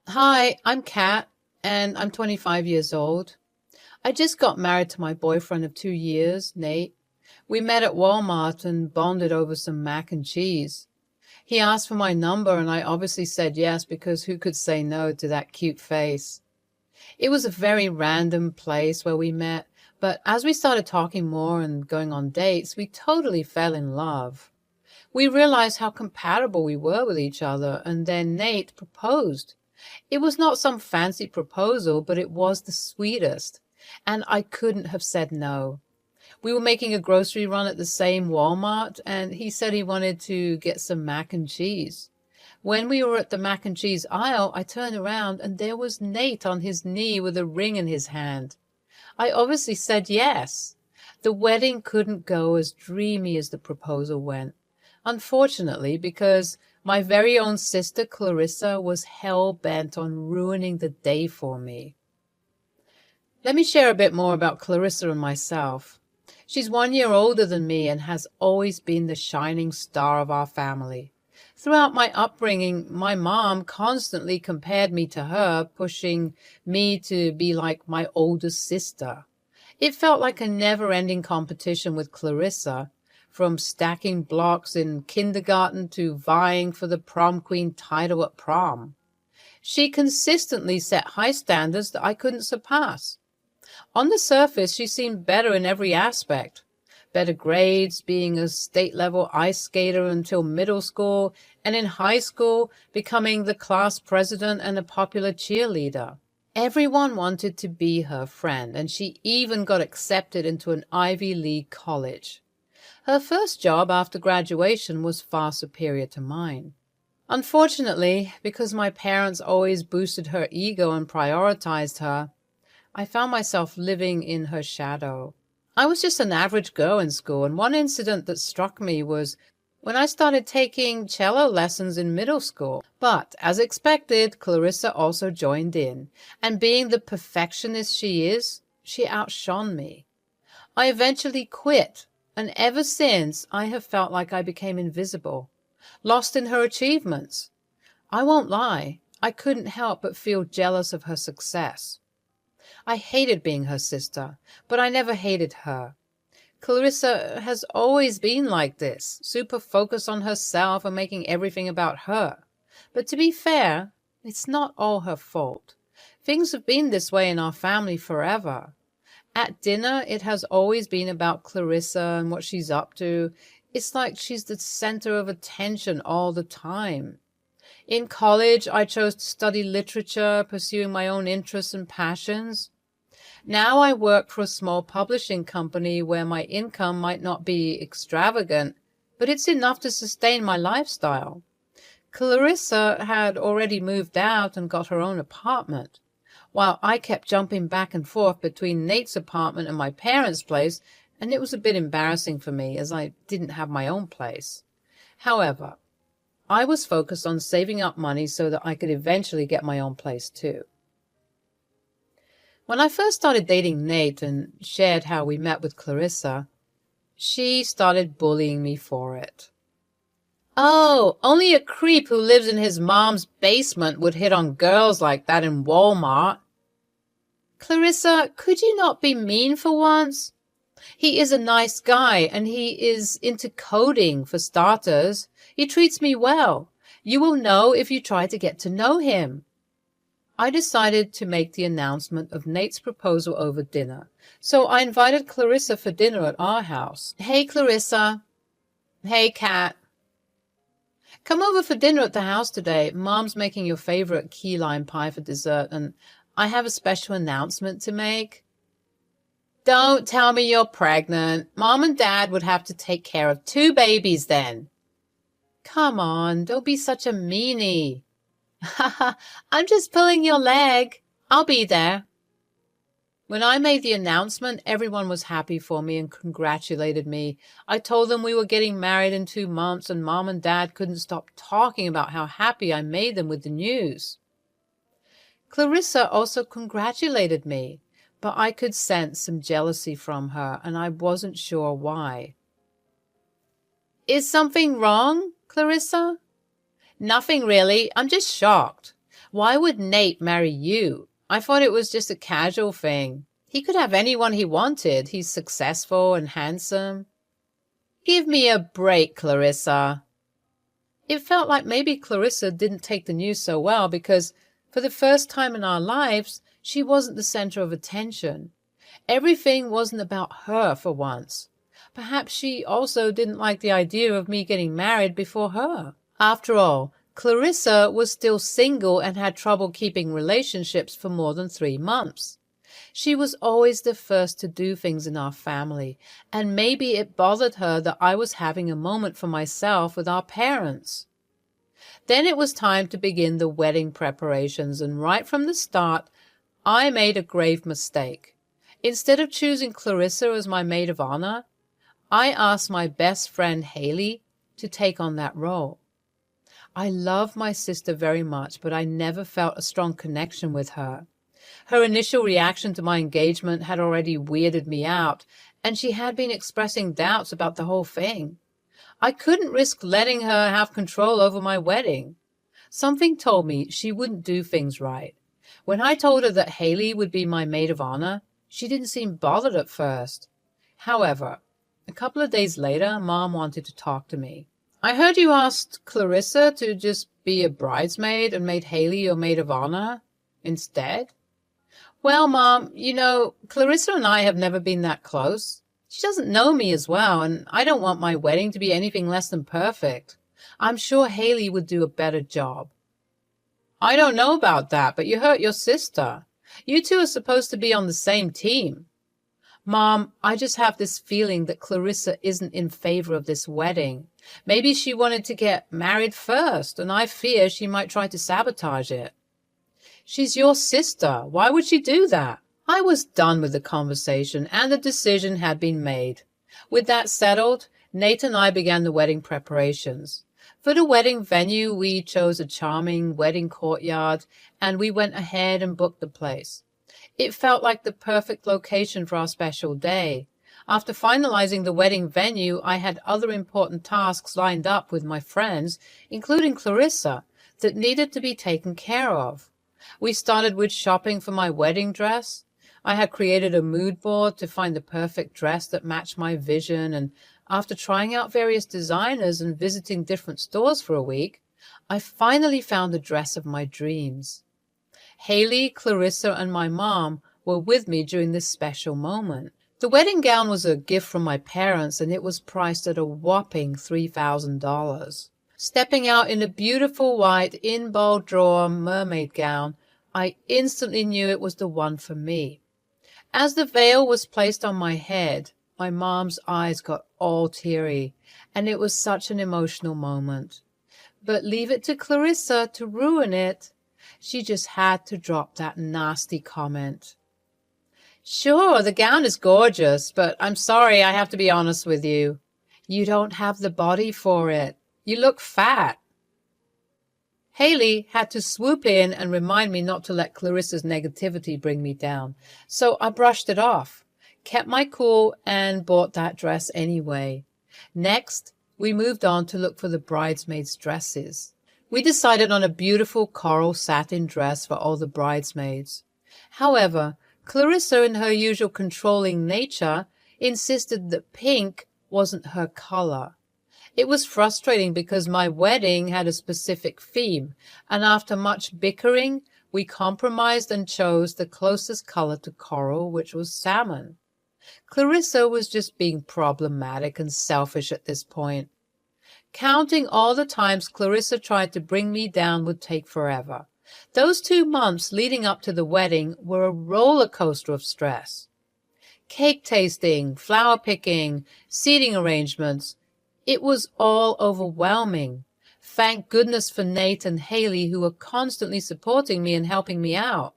Hi, I'm Kat, and I'm 25 years old. I just got married to my boyfriend of 2 years, Nate. We met at Walmart and bonded over some mac and cheese. He asked for my number, and I obviously said yes because who could say no to that cute face? It was a very random place where we met, but as we started talking more and going on dates, we totally fell in love. We realized how compatible we were with each other, and then Nate proposed. It was not some fancy proposal, but it was the sweetest, and I couldn't have said no. We were making a grocery run at the same Walmart, and he said he wanted to get some mac and cheese. When we were at the mac and cheese aisle, I turned around and there was Nate on his knee with a ring in his hand. I obviously said yes. The wedding couldn't go as dreamy as the proposal went. Unfortunately, because my very own sister Clarissa was hell-bent on ruining the day for me. Let me share a bit more about Clarissa and myself. She's 1 year older than me and has always been the shining star of our family. Throughout my upbringing, my mom constantly compared me to her, pushing me to be like my older sister. It felt like a never-ending competition with Clarissa, from stacking blocks in kindergarten to vying for the prom queen title at prom. She consistently set high standards that I couldn't surpass. On the surface, she seemed better in every aspect. Better grades, being a state-level ice skater until middle school, and in high school, becoming the class president and a popular cheerleader. Everyone wanted to be her friend, and she even got accepted into an Ivy League college. Her first job after graduation was far superior to mine. Unfortunately, because my parents always boosted her ego and prioritized her, I found myself living in her shadow. I was just an average girl in school, and one incident that struck me was when I started taking cello lessons in middle school. But, as expected, Clarissa also joined in, and being the perfectionist she is, she outshone me. I eventually quit, and ever since I have felt like I became invisible, lost in her achievements. I won't lie, I couldn't help but feel jealous of her success. I hated being her sister, but I never hated her. Clarissa has always been like this, super focused on herself and making everything about her. But to be fair, it's not all her fault. Things have been this way in our family forever. At dinner, it has always been about Clarissa and what she's up to. It's like she's the center of attention all the time. In college, I chose to study literature, pursuing my own interests and passions. Now I work for a small publishing company where my income might not be extravagant, but it's enough to sustain my lifestyle. Clarissa had already moved out and got her own apartment, while I kept jumping back and forth between Nate's apartment and my parents' place, and it was a bit embarrassing for me as I didn't have my own place. However, I was focused on saving up money so that I could eventually get my own place too. When I first started dating Nate and shared how we met with Clarissa, she started bullying me for it. Oh, only a creep who lives in his mom's basement would hit on girls like that in Walmart. Clarissa, could you not be mean for once? He is a nice guy, and he is into coding, for starters. He treats me well. You will know if you try to get to know him. I decided to make the announcement of Nate's proposal over dinner, so I invited Clarissa for dinner at our house. Hey, Clarissa. Hey, Kat. Come over for dinner at the house today. Mom's making your favorite key lime pie for dessert, and I have a special announcement to make. Don't tell me you're pregnant. Mom and Dad would have to take care of 2 babies then. Come on, don't be such a meanie. Ha I'm just pulling your leg. I'll be there. When I made the announcement, everyone was happy for me and congratulated me. I told them we were getting married in 2 months, and Mom and Dad couldn't stop talking about how happy I made them with the news. Clarissa also congratulated me, but I could sense some jealousy from her, and I wasn't sure why. Is something wrong, Clarissa? Nothing really. I'm just shocked. Why would Nate marry you? I thought it was just a casual thing. He could have anyone he wanted. He's successful and handsome. Give me a break, Clarissa. It felt like maybe Clarissa didn't take the news so well because for the first time in our lives, she wasn't the center of attention. Everything wasn't about her for once. Perhaps she also didn't like the idea of me getting married before her. After all, Clarissa was still single and had trouble keeping relationships for more than 3 months. She was always the first to do things in our family, and maybe it bothered her that I was having a moment for myself with our parents. Then it was time to begin the wedding preparations, and right from the start, I made a grave mistake. Instead of choosing Clarissa as my maid of honor, I asked my best friend Haley to take on that role. I love my sister very much, but I never felt a strong connection with her. Her initial reaction to my engagement had already weirded me out, and she had been expressing doubts about the whole thing. I couldn't risk letting her have control over my wedding. Something told me she wouldn't do things right. When I told her that Haley would be my maid of honor, she didn't seem bothered at first. However, a couple of days later, Mom wanted to talk to me. I heard you asked Clarissa to just be a bridesmaid and made Haley your maid of honor instead? Well, Mom, Clarissa and I have never been that close. She doesn't know me as well, and I don't want my wedding to be anything less than perfect. I'm sure Haley would do a better job. I don't know about that, but you hurt your sister. You two are supposed to be on the same team. Mom, I just have this feeling that Clarissa isn't in favor of this wedding. Maybe she wanted to get married first, and I fear she might try to sabotage it. She's your sister. Why would she do that? I was done with the conversation, and the decision had been made. With that settled, Nate and I began the wedding preparations. For the wedding venue, we chose a charming wedding courtyard, and we went ahead and booked the place. It felt like the perfect location for our special day. After finalizing the wedding venue, I had other important tasks lined up with my friends, including Clarissa, that needed to be taken care of. We started with shopping for my wedding dress. I had created a mood board to find the perfect dress that matched my vision, and after trying out various designers and visiting different stores for a week, I finally found the dress of my dreams. Haley, Clarissa, and my mom were with me during this special moment. The wedding gown was a gift from my parents, and it was priced at a whopping $3,000. Stepping out in a beautiful white in-bold drawer mermaid gown, I instantly knew it was the one for me. As the veil was placed on my head, my mom's eyes got all teary, and it was such an emotional moment. But leave it to Clarissa to ruin it. She just had to drop that nasty comment. Sure, the gown is gorgeous, but I'm sorry I have to be honest with you. You don't have the body for it. You look fat. Haley had to swoop in and remind me not to let Clarissa's negativity bring me down, so I brushed it off, kept my cool, and bought that dress anyway. Next, we moved on to look for the bridesmaids' dresses. We decided on a beautiful coral satin dress for all the bridesmaids. However, Clarissa, in her usual controlling nature, insisted that pink wasn't her color. It was frustrating because my wedding had a specific theme, and after much bickering, we compromised and chose the closest color to coral, which was salmon. Clarissa was just being problematic and selfish at this point. Counting all the times Clarissa tried to bring me down would take forever. Those 2 months leading up to the wedding were a roller coaster of stress. Cake tasting, flower picking, seating arrangements. It was all overwhelming. Thank goodness for Nate and Haley, who were constantly supporting me and helping me out.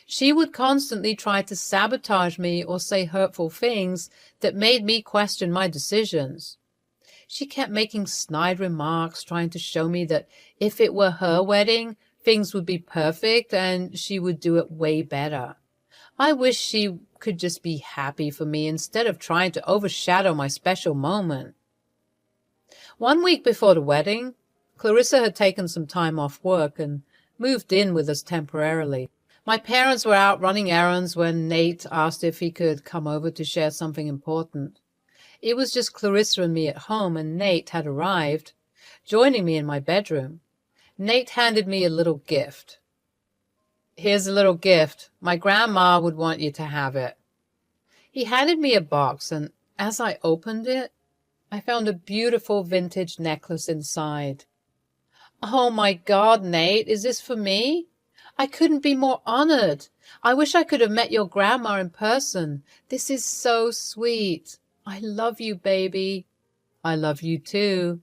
She would constantly try to sabotage me or say hurtful things that made me question my decisions. She kept making snide remarks, trying to show me that if it were her wedding, things would be perfect and she would do it way better. I wish she could just be happy for me instead of trying to overshadow my special moment. 1 week before the wedding, Clarissa had taken some time off work and moved in with us temporarily. My parents were out running errands when Nate asked if he could come over to share something important. It was just Clarissa and me at home, and Nate had arrived, joining me in my bedroom. Nate handed me a little gift. "Here's a little gift. My grandma would want you to have it." He handed me a box, and as I opened it, I found a beautiful vintage necklace inside. "Oh my God, Nate, is this for me? I couldn't be more honored. I wish I could have met your grandma in person. This is so sweet. I love you, baby." "I love you too."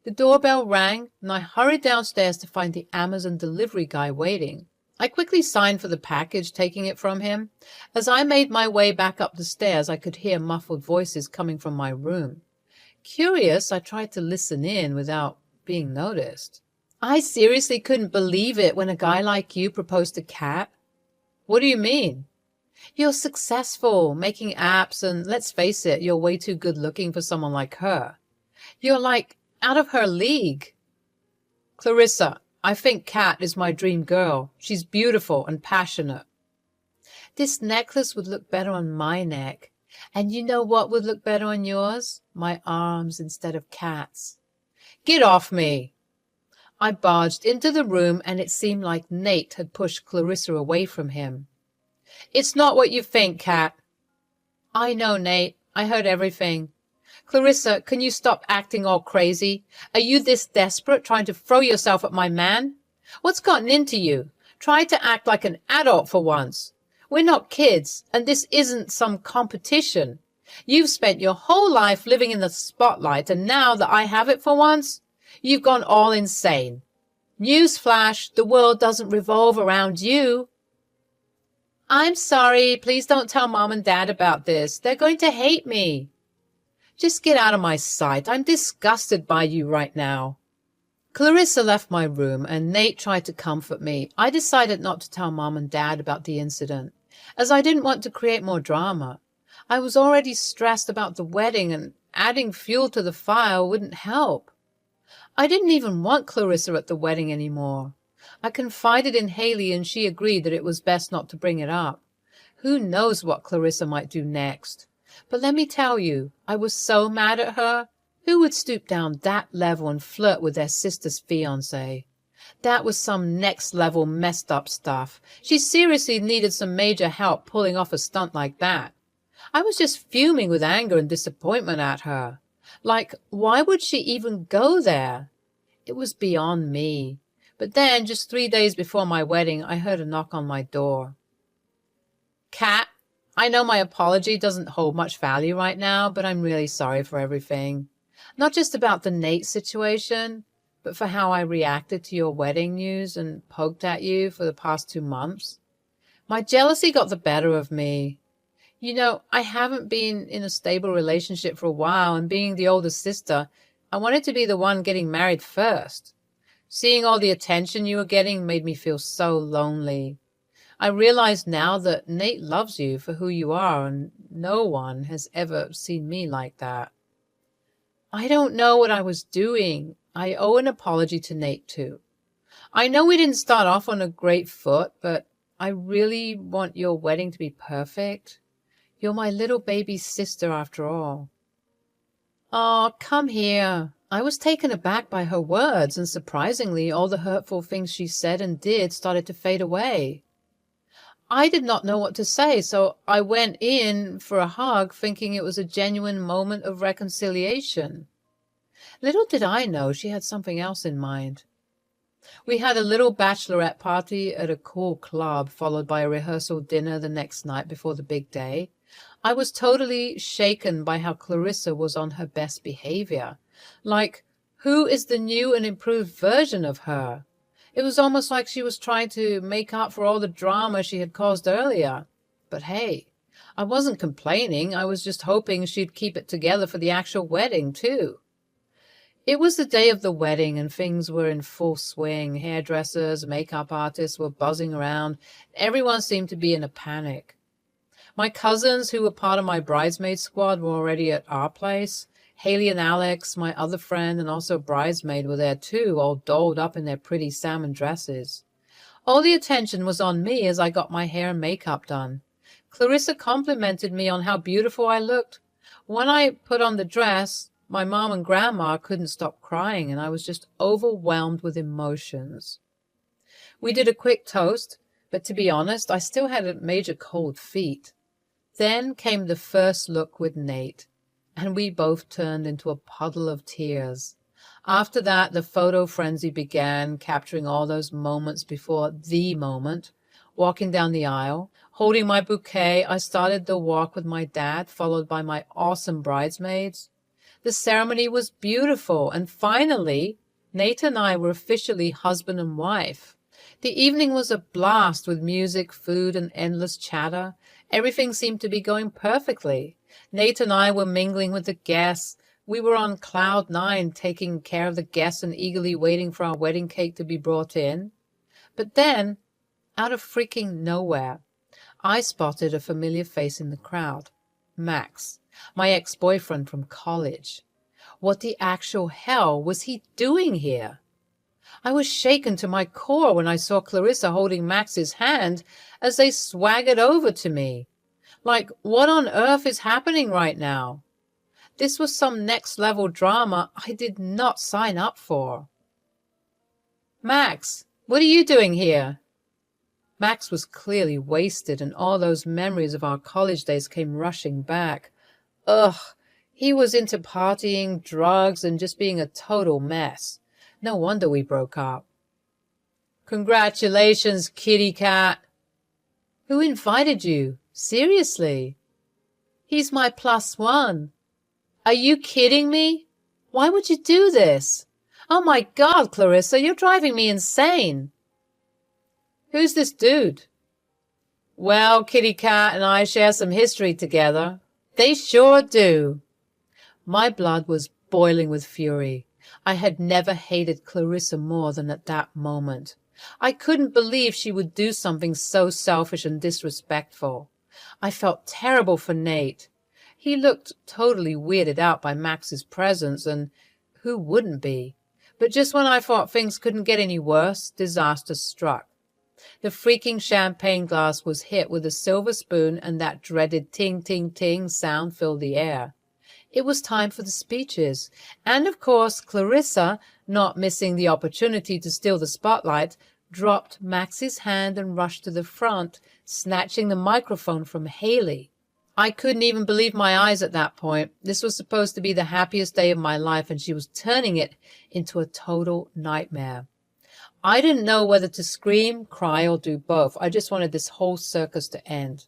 The doorbell rang, and I hurried downstairs to find the Amazon delivery guy waiting. I quickly signed for the package, taking it from him. As I made my way back up the stairs, I could hear muffled voices coming from my room. Curious, I tried to listen in without being noticed. "I seriously couldn't believe it when a guy like you proposed to Kat." "What do you mean?" "You're successful, making apps, and let's face it, you're way too good looking for someone like her. You're like out of her league." "Clarissa, I think Kat is my dream girl. She's beautiful and passionate." "This necklace would look better on my neck. And you know what would look better on yours? My arms instead of Kat's." "Get off me." I barged into the room, and it seemed like Nate had pushed Clarissa away from him. "It's not what you think, Kat." "I know, Nate. I heard everything. Clarissa, can you stop acting all crazy? Are you this desperate, trying to throw yourself at my man? What's gotten into you? Try to act like an adult for once. We're not kids, and this isn't some competition. You've spent your whole life living in the spotlight, and now that I have it for once, you've gone all insane. Newsflash, the world doesn't revolve around you." "I'm sorry. Please don't tell Mom and Dad about this. They're going to hate me." "Just get out of my sight. I'm disgusted by you right now." Clarissa left my room, and Nate tried to comfort me. I decided not to tell Mom and Dad about the incident, as I didn't want to create more drama. I was already stressed about the wedding, and adding fuel to the fire wouldn't help. I didn't even want Clarissa at the wedding anymore. I confided in Haley, and she agreed that it was best not to bring it up. Who knows what Clarissa might do next? But let me tell you, I was so mad at her. Who would stoop down that level and flirt with their sister's fiancé? That was some next-level messed up stuff. She seriously needed some major help pulling off a stunt like that. I was just fuming with anger and disappointment at her. Like, why would she even go there? It was beyond me. But then, just 3 days before my wedding, I heard a knock on my door. "Kat, I know my apology doesn't hold much value right now, but I'm really sorry for everything. Not just about the Nate situation, but for how I reacted to your wedding news and poked at you for the past 2 months. My jealousy got the better of me. You know, I haven't been in a stable relationship for a while, and being the older sister, I wanted to be the one getting married first. Seeing all the attention you were getting made me feel so lonely. I realize now that Nate loves you for who you are, and no one has ever seen me like that. I don't know what I was doing. I owe an apology to Nate, too. I know we didn't start off on a great foot, but I really want your wedding to be perfect. You're my little baby sister after all." "Oh, come here." I was taken aback by her words, and surprisingly, all the hurtful things she said and did started to fade away. I did not know what to say, so I went in for a hug, thinking it was a genuine moment of reconciliation. Little did I know she had something else in mind. We had a little bachelorette party at a cool club, followed by a rehearsal dinner the next night before the big day. I was totally shaken by how Clarissa was on her best behavior. Like, who is the new and improved version of her? It was almost like she was trying to make up for all the drama she had caused earlier. But hey, I wasn't complaining. I was just hoping she'd keep it together for the actual wedding, too. It was the day of the wedding, and things were in full swing. Hairdressers, makeup artists were buzzing around. Everyone seemed to be in a panic. My cousins, who were part of my bridesmaid squad, were already at our place. Haley and Alex, my other friend, and also a bridesmaid were there too, all dolled up in their pretty salmon dresses. All the attention was on me as I got my hair and makeup done. Clarissa complimented me on how beautiful I looked. When I put on the dress, my mom and grandma couldn't stop crying, and I was just overwhelmed with emotions. We did a quick toast, but to be honest, I still had major cold feet. Then came the first look with Nate, and we both turned into a puddle of tears. After that, the photo frenzy began, capturing all those moments before the moment. Walking down the aisle, holding my bouquet, I started the walk with my dad, followed by my awesome bridesmaids. The ceremony was beautiful, and finally, Nate and I were officially husband and wife. The evening was a blast with music, food, and endless chatter. Everything seemed to be going perfectly. Nate and I were mingling with the guests. We were on cloud 9, taking care of the guests and eagerly waiting for our wedding cake to be brought in. But then, out of freaking nowhere, I spotted a familiar face in the crowd. Max, my ex-boyfriend from college. What the actual hell was he doing here? I was shaken to my core when I saw Clarissa holding Max's hand as they swaggered over to me. Like, what on earth is happening right now? This was some next-level drama I did not sign up for. Max, what are you doing here? Max was clearly wasted, and all those memories of our college days came rushing back. Ugh, he was into partying, drugs, and just being a total mess. No wonder we broke up. Congratulations, kitty cat. Who invited you? Seriously? He's my +1. Are you kidding me? Why would you do this? Oh my God, Clarissa, you're driving me insane. Who's this dude? Well, kitty cat and I share some history together. They sure do. My blood was boiling with fury. I had never hated Clarissa more than at that moment. I couldn't believe she would do something so selfish and disrespectful. I felt terrible for Nate. He looked totally weirded out by Max's presence, and who wouldn't be? But just when I thought things couldn't get any worse, disaster struck. The freaking champagne glass was hit with a silver spoon, and that dreaded ting, ting, ting sound filled the air. It was time for the speeches, and of course Clarissa, not missing the opportunity to steal the spotlight, dropped Max's hand and rushed to the front, snatching the microphone from Haley. I couldn't even believe my eyes at that point. This was supposed to be the happiest day of my life, and she was turning it into a total nightmare. I didn't know whether to scream, cry, or do both. I just wanted this whole circus to end.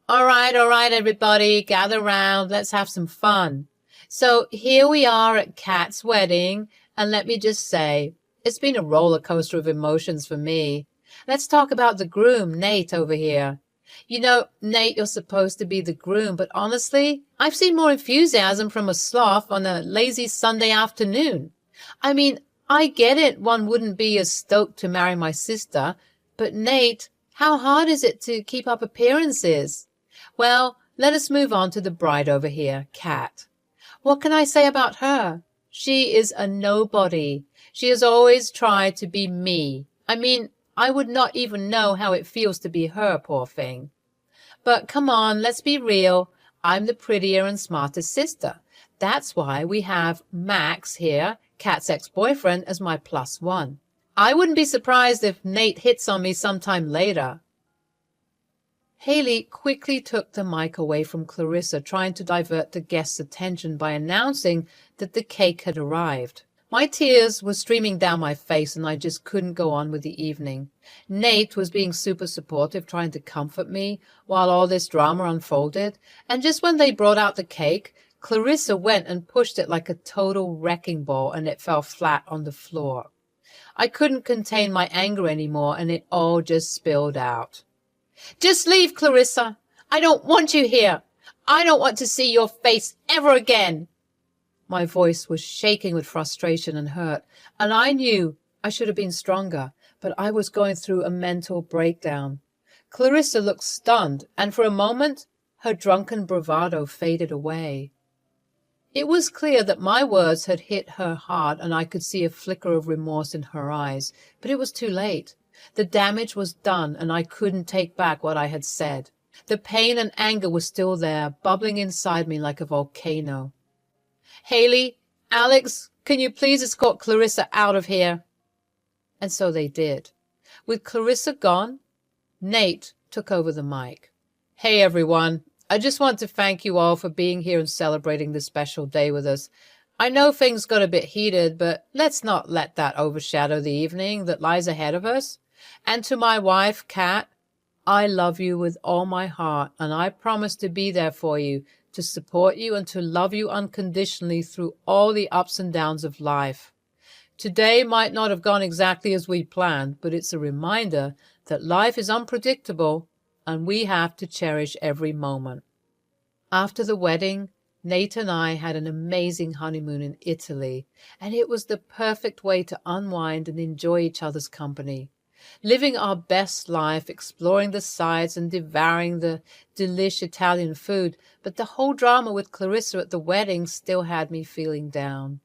All right, everybody, gather round. Let's have some fun. So here we are at Kat's wedding, and let me just say, it's been a roller coaster of emotions for me. Let's talk about the groom, Nate, over here. You know, Nate, you're supposed to be the groom, but honestly, I've seen more enthusiasm from a sloth on a lazy Sunday afternoon. I mean, I get it, one wouldn't be as stoked to marry my sister, but Nate, how hard is it to keep up appearances? Well, let us move on to the bride over here, Kat. What can I say about her? She is a nobody. She has always tried to be me. I mean, I would not even know how it feels to be her, poor thing. But come on, let's be real. I'm the prettier and smarter sister. That's why we have Max here, Kat's ex-boyfriend, as my +1. I wouldn't be surprised if Nate hits on me sometime later. Haley quickly took the mic away from Clarissa, trying to divert the guests' attention by announcing that the cake had arrived. My tears were streaming down my face, and I just couldn't go on with the evening. Nate was being super supportive, trying to comfort me while all this drama unfolded, and just when they brought out the cake, Clarissa went and pushed it like a total wrecking ball, and it fell flat on the floor. I couldn't contain my anger anymore, and it all just spilled out. Just leave, Clarissa. I don't want you here. I don't want to see your face ever again. My voice was shaking with frustration and hurt, and I knew I should have been stronger, but I was going through a mental breakdown. Clarissa looked stunned, and for a moment her drunken bravado faded away. It was clear that my words had hit her hard, and I could see a flicker of remorse in her eyes, but it was too late. The damage was done, and I couldn't take back what I had said. The pain and anger were still there, bubbling inside me like a volcano. Haley, Alex, can you please escort Clarissa out of here? And so they did. With Clarissa gone, Nate took over the mic. Hey, everyone. I just want to thank you all for being here and celebrating this special day with us. I know things got a bit heated, but let's not let that overshadow the evening that lies ahead of us. And to my wife, Kat, I love you with all my heart, and I promise to be there for you, to support you, and to love you unconditionally through all the ups and downs of life. Today might not have gone exactly as we planned, but it's a reminder that life is unpredictable and we have to cherish every moment. After the wedding, Nate and I had an amazing honeymoon in Italy, and it was the perfect way to unwind and enjoy each other's company. Living our best life, exploring the sights and devouring the delish Italian food, but the whole drama with Clarissa at the wedding still had me feeling down.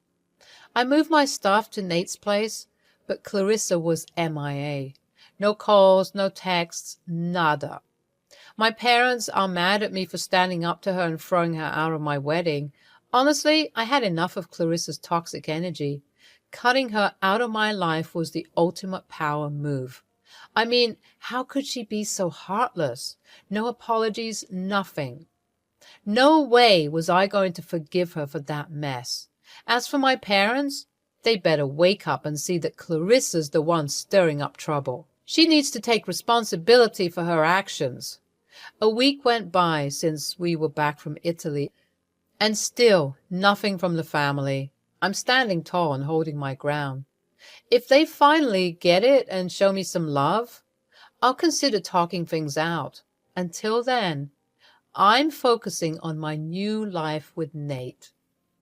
I moved my stuff to Nate's place, but Clarissa was MIA. No calls, no texts, nada. My parents are mad at me for standing up to her and throwing her out of my wedding. Honestly, I had enough of Clarissa's toxic energy. Cutting her out of my life was the ultimate power move. I mean, how could she be so heartless? No apologies, nothing. No way was I going to forgive her for that mess. As for my parents, they better wake up and see that Clarissa's the one stirring up trouble. She needs to take responsibility for her actions. A week went by since we were back from Italy, and still nothing from the family. I'm standing tall and holding my ground. If they finally get it and show me some love, I'll consider talking things out. Until then, I'm focusing on my new life with Nate.